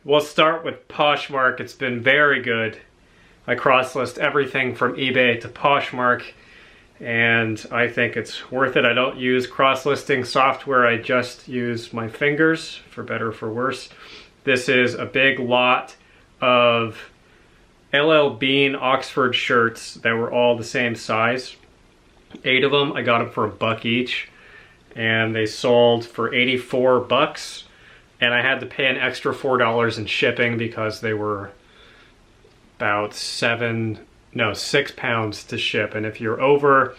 We'll start with Poshmark. It's been very good. I cross-list everything from eBay to Poshmark, and I think it's worth it. I don't use cross-listing software. I just use my fingers, for better or for worse. This is a big lot of LL Bean Oxford shirts that were all the same size. 8 of them. I got them for $1 each, and they sold for $84. And I had to pay an extra $4 in shipping because they were about 6 pounds to ship. And if you're over,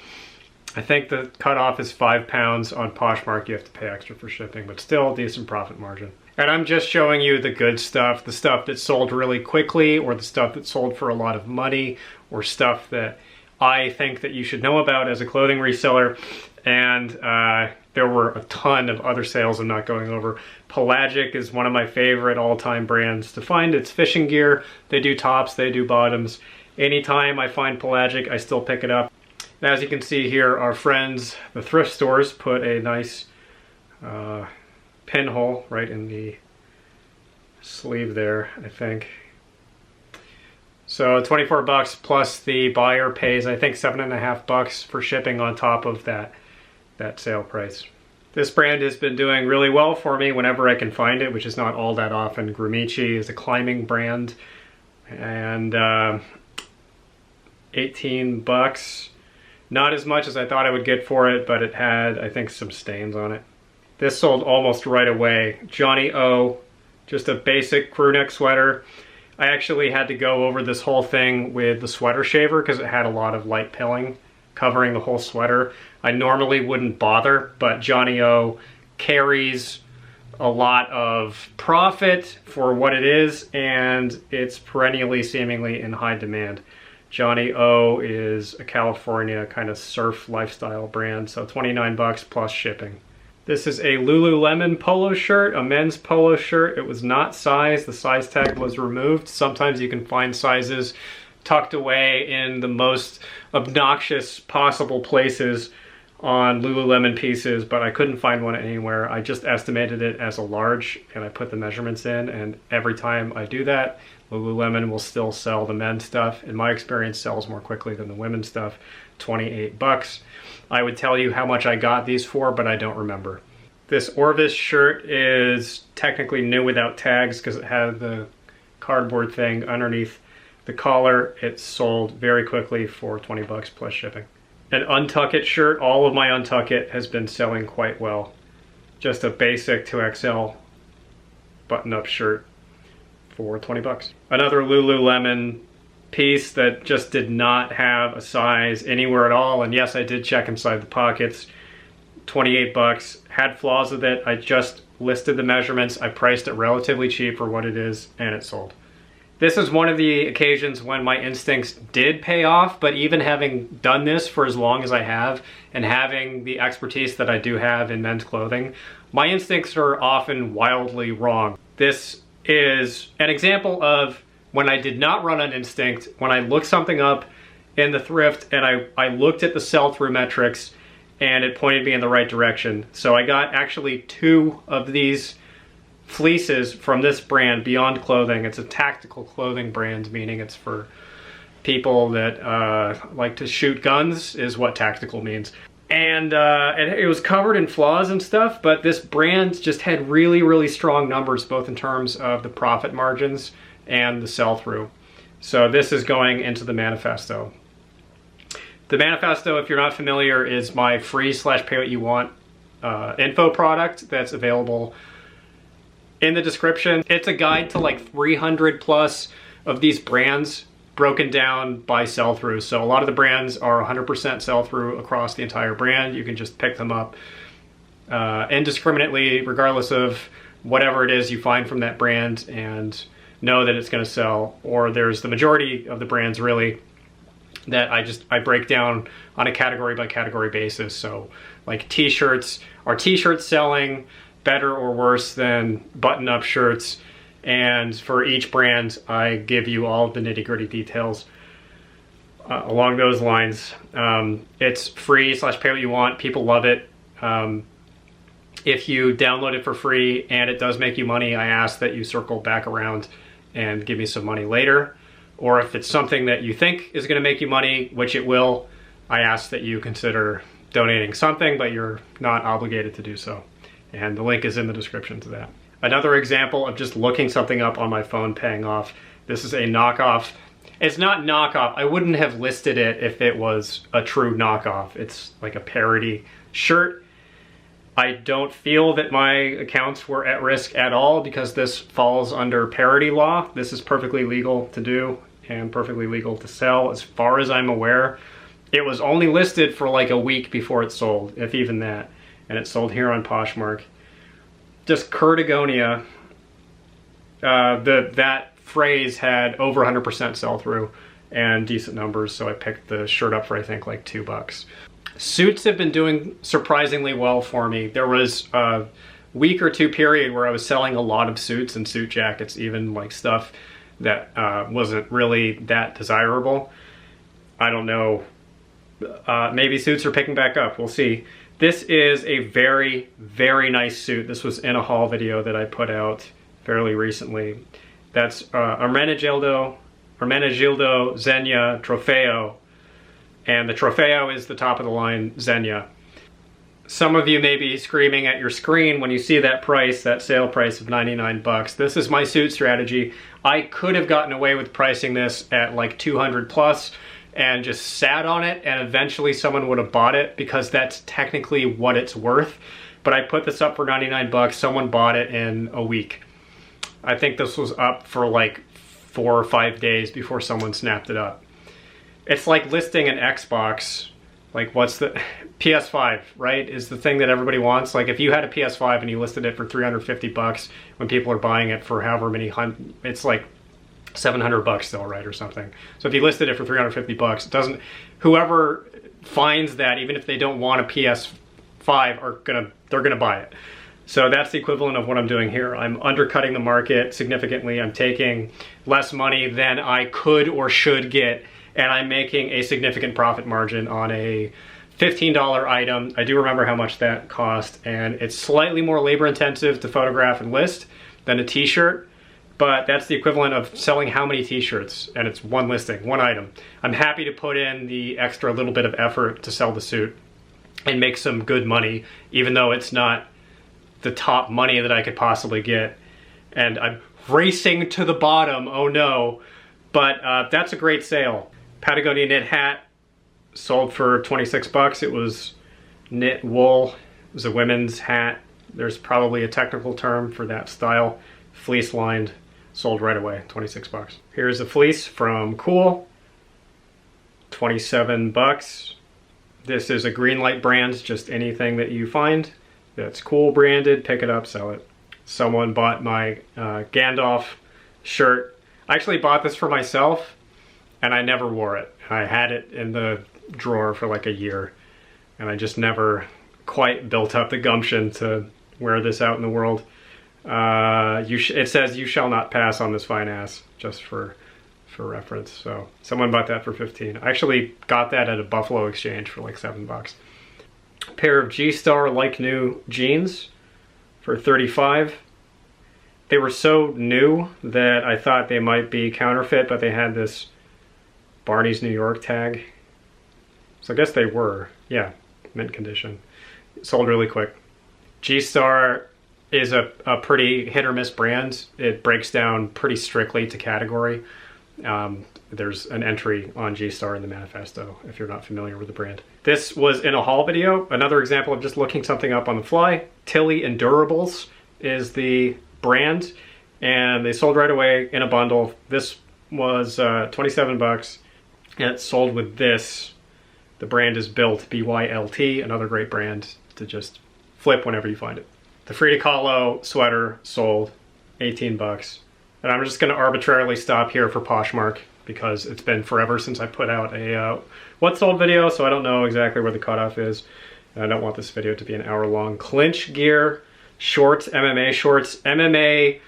I think the cutoff is 5 pounds on Poshmark, you have to pay extra for shipping, but still a decent profit margin. And I'm just showing you the good stuff, the stuff that sold really quickly, or the stuff that sold for a lot of money, or stuff that I think that you should know about as a clothing reseller. And there were a ton of other sales I'm not going over. Pelagic is one of my favorite all-time brands to find. It's fishing gear. They do tops, they do bottoms. Anytime I find Pelagic, I still pick it up. And as you can see here, our friends, the thrift stores, put a nice pinhole right in the sleeve there, I think. So $24 plus the buyer pays, I think, $7.50 for shipping on top of that sale price. This brand has been doing really well for me whenever I can find it, which is not all that often. Grumici is a climbing brand, and $18. Not as much as I thought I would get for it, but it had, I think, some stains on it. This sold almost right away. Johnny O, just a basic crew neck sweater. I actually had to go over this whole thing with the sweater shaver because it had a lot of light pilling covering the whole sweater. I normally wouldn't bother, but Johnny O carries a lot of profit for what it is, and it's perennially seemingly in high demand. Johnny O is a California kind of surf lifestyle brand, so $29 plus shipping. This is a Lululemon polo shirt, a men's polo shirt. It was not sized, the size tag was removed. Sometimes you can find sizes tucked away in the most obnoxious possible places on Lululemon pieces, but I couldn't find one anywhere. I just estimated it as a large and I put the measurements in, and every time I do that, Lululemon will still sell the men's stuff. In my experience, sells more quickly than the women's stuff. $28. I would tell you how much I got these for, but I don't remember. This Orvis shirt is technically new without tags because it had the cardboard thing underneath the collar. It sold very quickly for $20 plus shipping. An Untuck It shirt, all of my Untuck It has been selling quite well. Just a basic 2XL button-up shirt for $20. Another Lululemon piece that just did not have a size anywhere at all, and yes, I did check inside the pockets. $28, had flaws with it. I just listed the measurements. I priced it relatively cheap for what it is, and it sold. This is one of the occasions when my instincts did pay off, but even having done this for as long as I have and having the expertise that I do have in men's clothing, my instincts are often wildly wrong. This is an example of when I did not run on instinct, when I looked something up in the thrift and I looked at the sell-through metrics and it pointed me in the right direction. So I got actually 2 of these fleeces from this brand, Beyond Clothing. It's a tactical clothing brand, meaning it's for people that like to shoot guns, is what tactical means. And it was covered in flaws and stuff, but this brand just had really, really strong numbers, both in terms of the profit margins and the sell-through. So this is going into the Manifesto. The Manifesto, if you're not familiar, is my free / pay what you want info product that's available in the description. It's a guide to like 300 plus of these brands broken down by sell-through. So a lot of the brands are 100% sell-through across the entire brand. You can just pick them up indiscriminately, regardless of whatever it is you find from that brand, and know that it's going to sell. Or there's the majority of the brands really that I break down on a category by category basis. So like t-shirts, are t-shirts selling better or worse than button-up shirts? And for each brand, I give you all of the nitty-gritty details along those lines. It's free / pay what you want. People love it. If you download it for free and it does make you money, I ask that you circle back around and give me some money later. Or if it's something that you think is going to make you money, which it will, I ask that you consider donating something, but you're not obligated to do so. And the link is in the description to that. Another example of just looking something up on my phone paying off. This is a knockoff. It's not knockoff. I wouldn't have listed it if it was a true knockoff. It's like a parody shirt. I don't feel that my accounts were at risk at all because this falls under parody law. This is perfectly legal to do and perfectly legal to sell as far as I'm aware. It was only listed for like a week before it sold, if even that. And it sold here on Poshmark. Just Kurtagonia, that phrase had over 100% sell-through and decent numbers, so I picked the shirt up for I think like $2. Suits have been doing surprisingly well for me. There was a week or two period where I was selling a lot of suits and suit jackets, even like stuff that wasn't really that desirable. I don't know, maybe suits are picking back up, we'll see. This is a very, very nice suit. This was in a haul video that I put out fairly recently. That's Ermenegildo Zegna Trofeo. And the Trofeo is the top of the line Zegna. Some of you may be screaming at your screen when you see that price, that sale price of 99 bucks. This is my suit strategy. I could have gotten away with pricing this at like 200 plus and just sat on it, and eventually someone would have bought it because that's technically what it's worth. But I put this up for 99 bucks. Someone bought it in a week. I think this was up for like 4 or 5 days before someone snapped it up. It's like listing an Xbox, like what's the, PS5, right? Is the thing that everybody wants. Like if you had a PS5 and you listed it for 350 bucks when people are buying it for however many hundred, it's like 700 bucks still, right, or something. So if you listed it for 350 bucks, it doesn't, whoever finds that, even if they don't want a PS5, they're gonna buy it. So that's the equivalent of what I'm doing here. I'm undercutting the market significantly. I'm taking less money than I could or should get, and I'm making a significant profit margin on a $15 item. I do remember how much that cost, and it's slightly more labor intensive to photograph and list than a t-shirt, but that's the equivalent of selling how many t-shirts, and it's one listing, one item. I'm happy to put in the extra little bit of effort to sell the suit and make some good money, even though it's not the top money that I could possibly get. And I'm racing to the bottom, oh no, but that's a great sale. Patagonia knit hat sold for 26 bucks. It was knit wool. It was a women's hat. There's probably a technical term for that style. Fleece lined, sold right away, 26 bucks. Here's a fleece from Cool, 27 bucks. This is a Greenlight brand, just anything that you find that's Cool branded, pick it up, sell it. Someone bought my Gandalf shirt. I actually bought this for myself and I never wore it. I had it in the drawer for like a year and I just never quite built up the gumption to wear this out in the world. It says you shall not pass on this fine ass, just for reference. So someone bought that for 15. I actually got that at a Buffalo exchange for like 7 bucks. Pair of G-Star like new jeans for 35. They were so new that I thought they might be counterfeit, but they had this Barney's New York tag. So I guess they were, yeah, mint condition. Sold really quick. G-Star is a pretty hit or miss brand. It breaks down pretty strictly to category. There's an entry on G-Star in the manifesto if you're not familiar with the brand. This was in a haul video. Another example of just looking something up on the fly. Tilly Endurables is the brand, and they sold right away in a bundle. This was 27 bucks, and it sold with this. The brand is Built, B-Y-L-T, another great brand to just flip whenever you find it. The Frida Kahlo sweater sold 18 bucks. And I'm just gonna arbitrarily stop here for Poshmark because it's been forever since I put out a what sold video, so I don't know exactly where the cutoff is. And I don't want this video to be an hour long. Clinch gear, shorts, MMA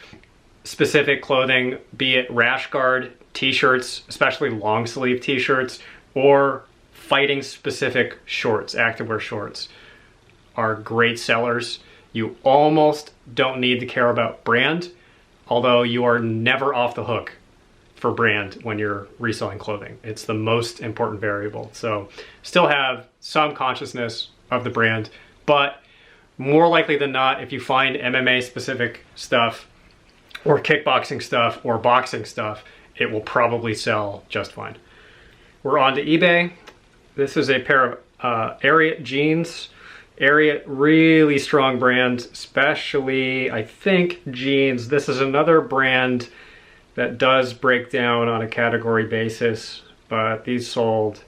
specific clothing, be it rash guard, t-shirts, especially long sleeve t-shirts, or fighting specific shorts, activewear shorts, are great sellers. You almost don't need to care about brand, although you are never off the hook for brand when you're reselling clothing. It's the most important variable. So still have some consciousness of the brand, but more likely than not, if you find MMA specific stuff or kickboxing stuff or boxing stuff, it will probably sell just fine. We're on to eBay. This is a pair of Ariat jeans. Ariat, really strong brand, especially, I think, jeans. This is another brand that does break down on a category basis, but these sold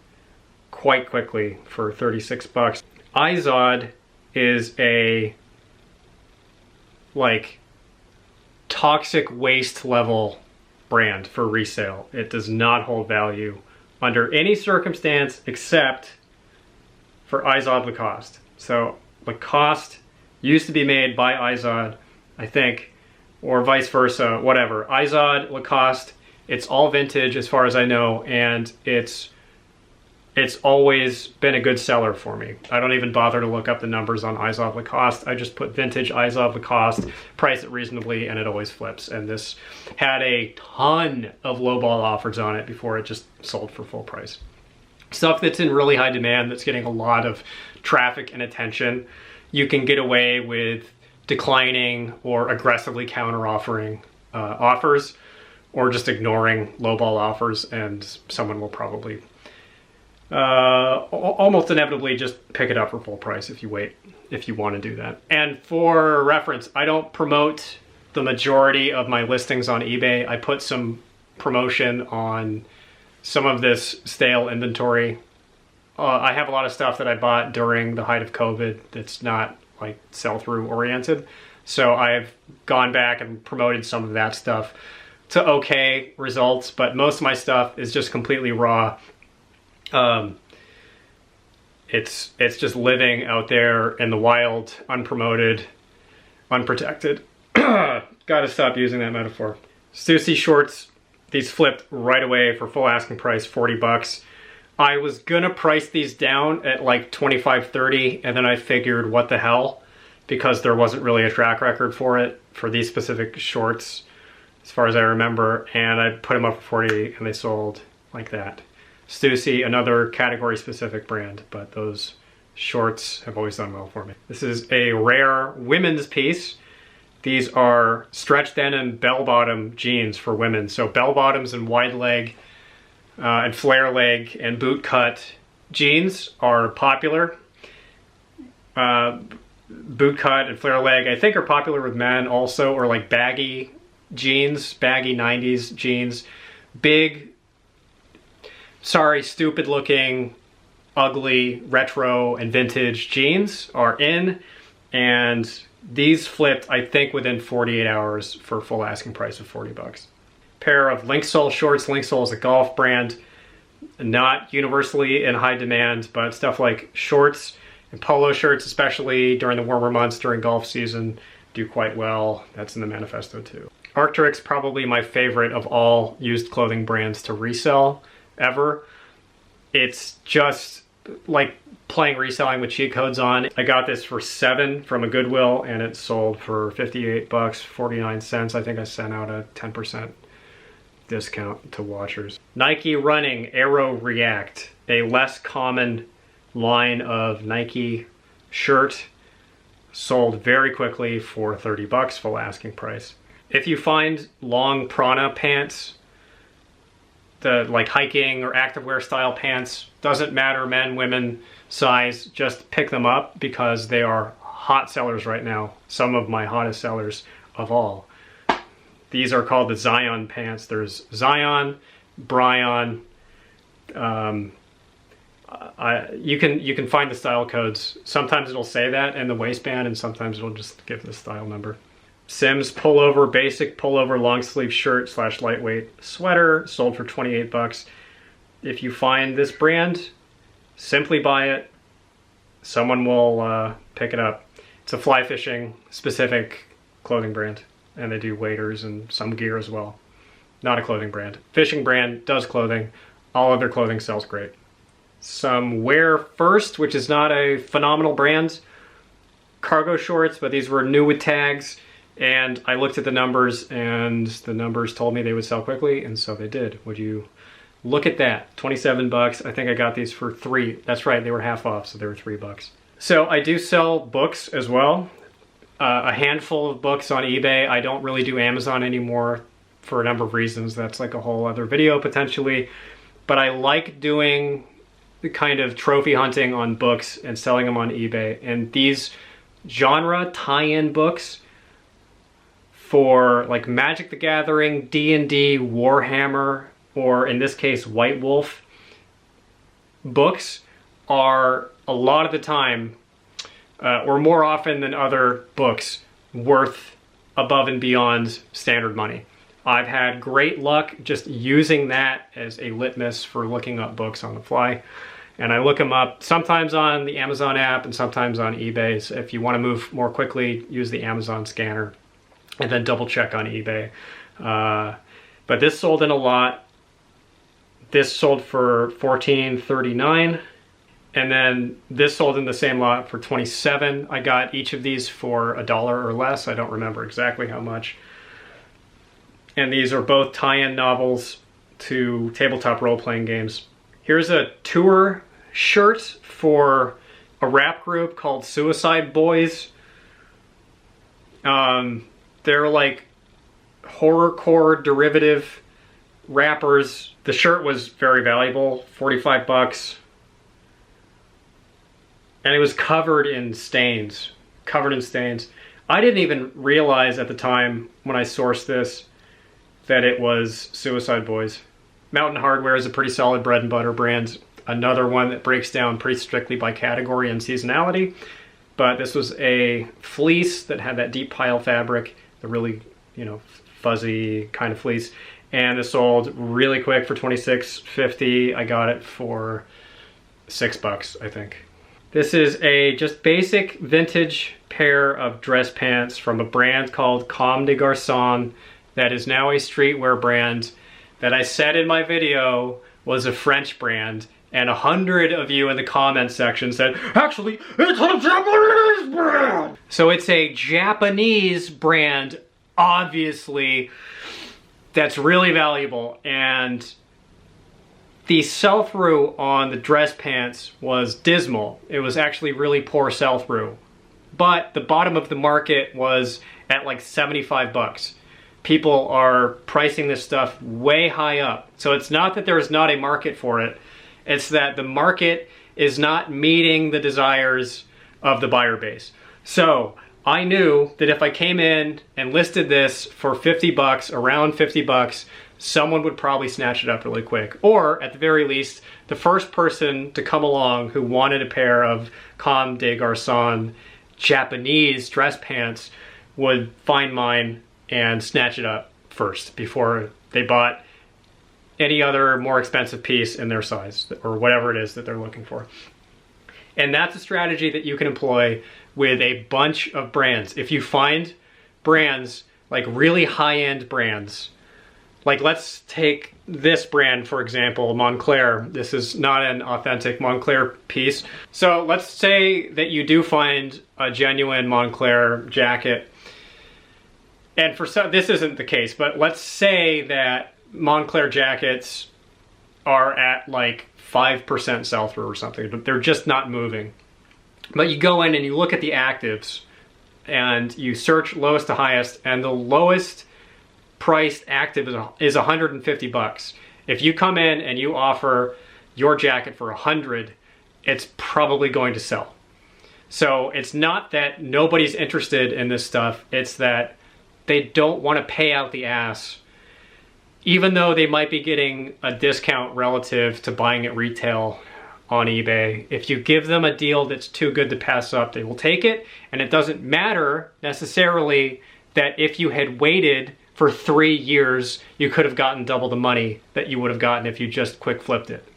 quite quickly for 36 bucks. Izod is a, like, toxic waste level brand for resale. It does not hold value under any circumstance except for Izod Lacoste. So Lacoste used to be made by Izod, I think, or vice versa, whatever. Izod, Lacoste, it's all vintage as far as I know, and it's always been a good seller for me. I don't even bother to look up the numbers on Izod Lacoste. I just put vintage Izod Lacoste, price it reasonably, and it always flips. And this had a ton of lowball offers on it before it just sold for full price. Stuff that's in really high demand, that's getting a lot of traffic and attention, you can get away with declining or aggressively counter-offering offers, or just ignoring lowball offers, and someone will probably almost inevitably just pick it up for full price if you wait, if you want to do that. And for reference, I don't promote the majority of my listings on eBay. I put some promotion on some of this stale inventory. I have a lot of stuff that I bought during the height of COVID that's not like sell-through oriented. So I've gone back and promoted some of that stuff to okay results, but most of my stuff is just completely raw. It's just living out there in the wild, unpromoted, unprotected. Gotta stop using that metaphor. Stussy shorts, these flipped right away for full asking price, 40 bucks. I was gonna price these down at like 25, 30, and then I figured what the hell, because there wasn't really a track record for it, for these specific shorts, as far as I remember, and I put them up for 40 and they sold like that. Stussy, another category specific brand, but those shorts have always done well for me. This is a rare women's piece. These are stretch denim bell-bottom jeans for women. So bell-bottoms and wide leg and flare leg and boot cut jeans are popular. Boot cut and flare leg, I think, are popular with men also, or like baggy jeans, baggy 90s jeans. Big, sorry, stupid looking, ugly, retro and vintage jeans are in, and these flipped, I think, within 48 hours for full asking price of 40 bucks. Pair of Linksole shorts. Linksole is a golf brand, not universally in high demand, but stuff like shorts and polo shirts, especially during the warmer months during golf season, do quite well. That's in the manifesto too. Arc'teryx, probably my favorite of all used clothing brands to resell ever. It's just like playing reselling with cheat codes on. I got this for $7 from a Goodwill, and it sold for 58 bucks, 49 cents. I think I sent out a 10% discount to watchers. Nike Running Aero React, a less common line of Nike shirt, sold very quickly for 30 bucks, full asking price. If you find long Prana pants, the like hiking or activewear style pants, doesn't matter men, women, size, just pick them up because they are hot sellers right now. Some of my hottest sellers of all. These are called the Zion pants. There's Zion, Bryon. You can find the style codes. Sometimes it'll say that in the waistband, and sometimes it'll just give the style number. Sims pullover, basic pullover long sleeve shirt / lightweight sweater, sold for 28 bucks. If you find this brand, simply buy it. Someone will pick it up. It's a fly fishing specific clothing brand, and they do waders and some gear as well. Not a clothing brand. Fishing brand, does clothing. All other clothing sells great. Some Wear First, which is not a phenomenal brand. cargo shorts, but these were new with tags. And I looked at the numbers, and the numbers told me they would sell quickly, and so they did. Would you look at that? 27 bucks. I think I got these for $3. That's right, they were half off, so they were $3. So I do sell books as well. A handful of books on eBay. I don't really do Amazon anymore for a number of reasons. That's like a whole other video potentially. But I like doing the kind of trophy hunting on books and selling them on eBay. And these genre tie-in books for like Magic the Gathering, D&D, Warhammer, or in this case, White Wolf books are a lot of the time, or more often than other books, worth above and beyond standard money. I've had great luck just using that as a litmus for looking up books on the fly. And I look them up sometimes on the Amazon app and sometimes on eBay. So if you want to move more quickly, use the Amazon scanner and then double check on eBay. But this sold in a lot. This sold for $14.39. And then this sold in the same lot for $27. I got each of these for $1 or less. I don't remember exactly how much. And these are both tie-in novels to tabletop role-playing games. Here's a tour shirt for a rap group called Suicide Boys. They're like horrorcore derivative rappers. The shirt was very valuable, 45 bucks. And it was covered in stains. I didn't even realize at the time when I sourced this that it was Suicide Boys. Mountain Hardwear is a pretty solid bread and butter brand. Another one that breaks down pretty strictly by category and seasonality. But this was a fleece that had that deep pile fabric, the really, fuzzy kind of fleece. And this sold really quick for $26.50. I got it for $6, I think. This is a just basic vintage pair of dress pants from a brand called Comme des Garçons that is now a streetwear brand that I said in my video was a French brand, and 100 of you in the comments section said, actually, it's a Japanese brand! So it's a Japanese brand, obviously, that's really valuable, and the sell-through on the dress pants was dismal. It was actually really poor sell-through. But the bottom of the market was at like 75 bucks. People are pricing this stuff way high up. So it's not that there's not a market for it. It's that the market is not meeting the desires of the buyer base. So I knew that if I came in and listed this for 50 bucks, around 50 bucks, someone would probably snatch it up really quick. Or at the very least, the first person to come along who wanted a pair of Comme des Garçons Japanese dress pants would find mine and snatch it up first before they bought any other more expensive piece in their size or whatever it is that they're looking for. And that's a strategy that you can employ with a bunch of brands. If you find brands, like really high-end brands, like let's take this brand for example, Moncler. This is not an authentic Moncler piece. So let's say that you do find a genuine Moncler jacket. And for some, this isn't the case, but let's say that Moncler jackets are at like 5% sell-through or something. They're just not moving. But you go in and you look at the actives and you search lowest to highest, and the lowest priced active is 150 bucks. If you come in and you offer your jacket for 100, it's probably going to sell. So it's not that nobody's interested in this stuff, it's that they don't want to pay out the ass, even though they might be getting a discount relative to buying at retail on eBay. If you give them a deal that's too good to pass up, they will take it. And it doesn't matter necessarily that if you had waited for 3 years, you could have gotten double the money that you would have gotten if you just quick flipped it.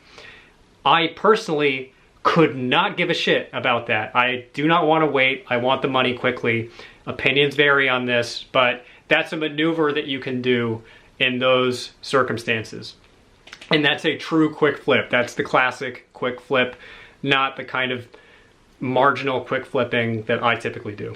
I personally could not give a shit about that. I do not want to wait. I want the money quickly. Opinions vary on this, but that's a maneuver that you can do in those circumstances. And that's a true quick flip. That's the classic quick flip, not the kind of marginal quick flipping that I typically do.